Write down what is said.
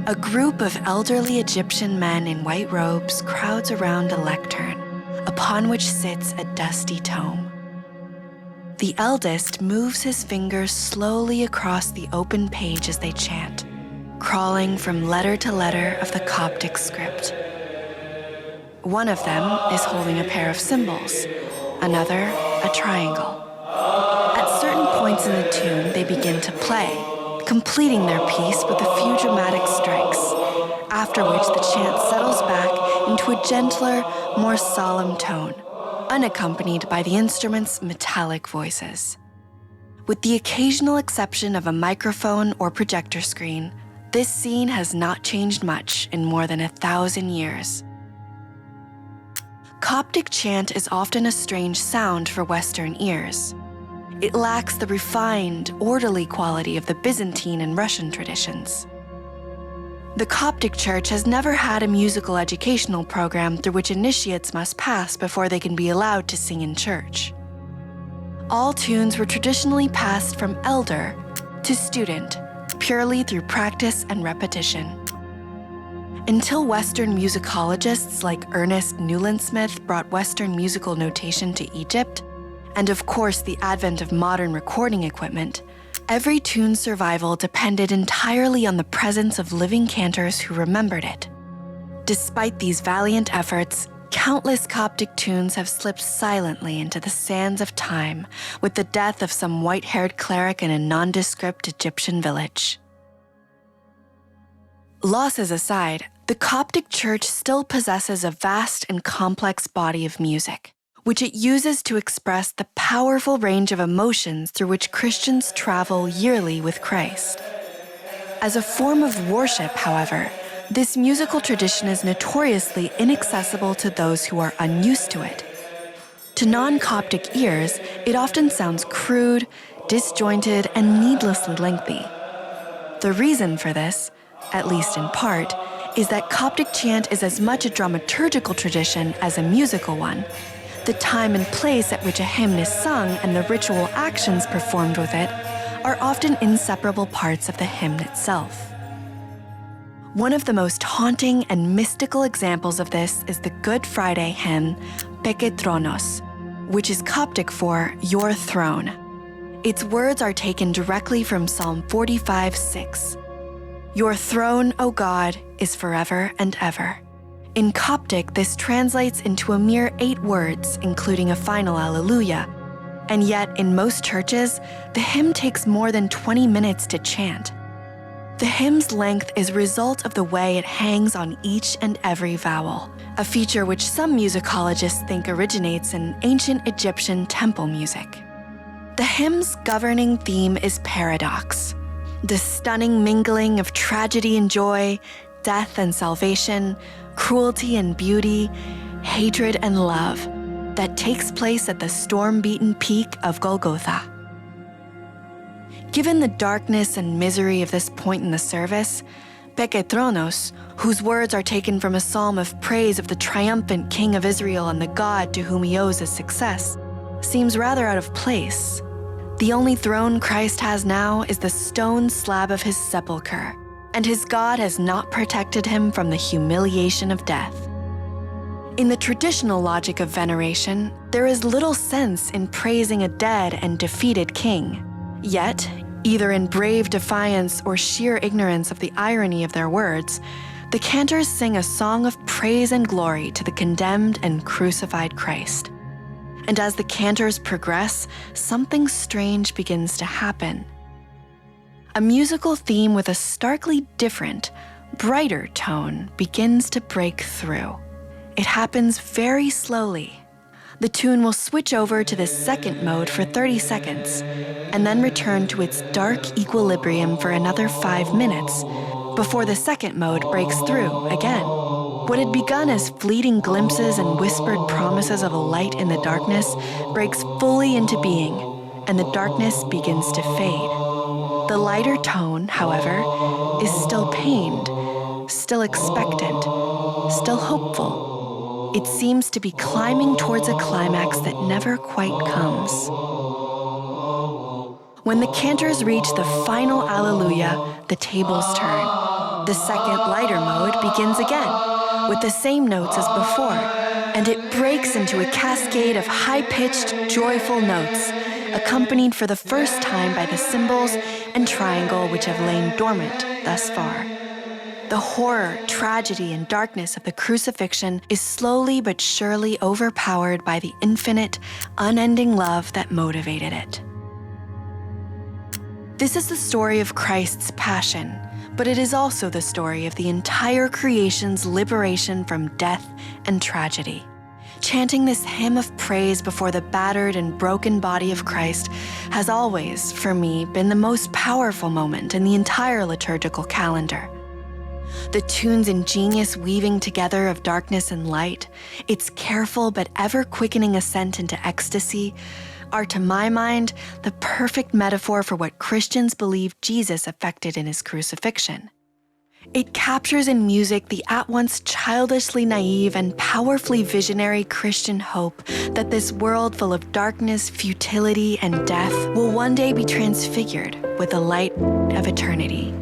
A group of elderly Egyptian men in white robes crowds around a lectern, upon which sits a dusty tome. The eldest moves his fingers slowly across the open page as they chant, crawling from letter to letter of the Coptic script. One of them is holding a pair of cymbals, another a triangle. At certain points in the tune, they begin to play, completing their piece with a few dramatic strikes, after which the chant settles back into a gentler, more solemn tone, unaccompanied by the instrument's metallic voices. With the occasional exception of a microphone or projector screen, this scene has not changed much in more than 1,000 years. Coptic chant is often a strange sound for Western ears. It lacks the refined, orderly quality of the Byzantine and Russian traditions. The Coptic Church has never had a musical educational program through which initiates must pass before they can be allowed to sing in church. All tunes were traditionally passed from elder to student, purely through practice and repetition. Until Western musicologists like Ernest Newland-Smith brought Western musical notation to Egypt, and of course the advent of modern recording equipment, every tune's survival depended entirely on the presence of living cantors who remembered it. Despite these valiant efforts, countless Coptic tunes have slipped silently into the sands of time with the death of some white-haired cleric in a nondescript Egyptian village. Losses aside, the Coptic Church still possesses a vast and complex body of music, which it uses to express the powerful range of emotions through which Christians travel yearly with Christ. As a form of worship, however, this musical tradition is notoriously inaccessible to those who are unused to it. To non-Coptic ears, it often sounds crude, disjointed, and needlessly lengthy. The reason for this, at least in part, is that Coptic chant is as much a dramaturgical tradition as a musical one. The time and place at which a hymn is sung and the ritual actions performed with it are often inseparable parts of the hymn itself. One of the most haunting and mystical examples of this is the Good Friday hymn, Pekethronos, which is Coptic for "Your Throne." Its words are taken directly from Psalm 45:6. "Your throne, O God, is forever and ever." In Coptic, this translates into a mere 8 words, including a final Alleluia, and yet in most churches, the hymn takes more than 20 minutes to chant. The hymn's length is a result of the way it hangs on each and every vowel, a feature which some musicologists think originates in ancient Egyptian temple music. The hymn's governing theme is paradox, the stunning mingling of tragedy and joy, death and salvation, cruelty and beauty, hatred and love that takes place at the storm-beaten peak of Golgotha. Given the darkness and misery of this point in the service, Pekethronos, whose words are taken from a psalm of praise of the triumphant King of Israel and the God to whom he owes his success, seems rather out of place. The only throne Christ has now is the stone slab of his sepulchre, and his God has not protected him from the humiliation of death. In the traditional logic of veneration, there is little sense in praising a dead and defeated king. Yet, either in brave defiance or sheer ignorance of the irony of their words, the cantors sing a song of praise and glory to the condemned and crucified Christ. And as the cantors progress, something strange begins to happen. A musical theme with a starkly different, brighter tone begins to break through. It happens very slowly. The tune will switch over to the second mode for 30 seconds, and then return to its dark equilibrium for another 5 minutes, before the second mode breaks through again. What had begun as fleeting glimpses and whispered promises of a light in the darkness breaks fully into being, and the darkness begins to fade. The lighter tone, however, is still pained, still expectant, still hopeful. It seems to be climbing towards a climax that never quite comes. When the cantors reach the final Alleluia, the tables turn. The second, lighter mode begins again, with the same notes as before, and it breaks into a cascade of high-pitched, joyful notes, accompanied for the first time by the cymbals and triangle which have lain dormant thus far. The horror, tragedy, and darkness of the crucifixion is slowly but surely overpowered by the infinite, unending love that motivated it. This is the story of Christ's passion, but it is also the story of the entire creation's liberation from death and tragedy. Chanting this hymn of praise before the battered and broken body of Christ has always, for me, been the most powerful moment in the entire liturgical calendar. The tune's ingenious weaving together of darkness and light, its careful but ever-quickening ascent into ecstasy, are, to my mind, the perfect metaphor for what Christians believe Jesus effected in his crucifixion. It captures in music the at-once childishly naive and powerfully visionary Christian hope that this world full of darkness, futility, and death will one day be transfigured with the light of eternity.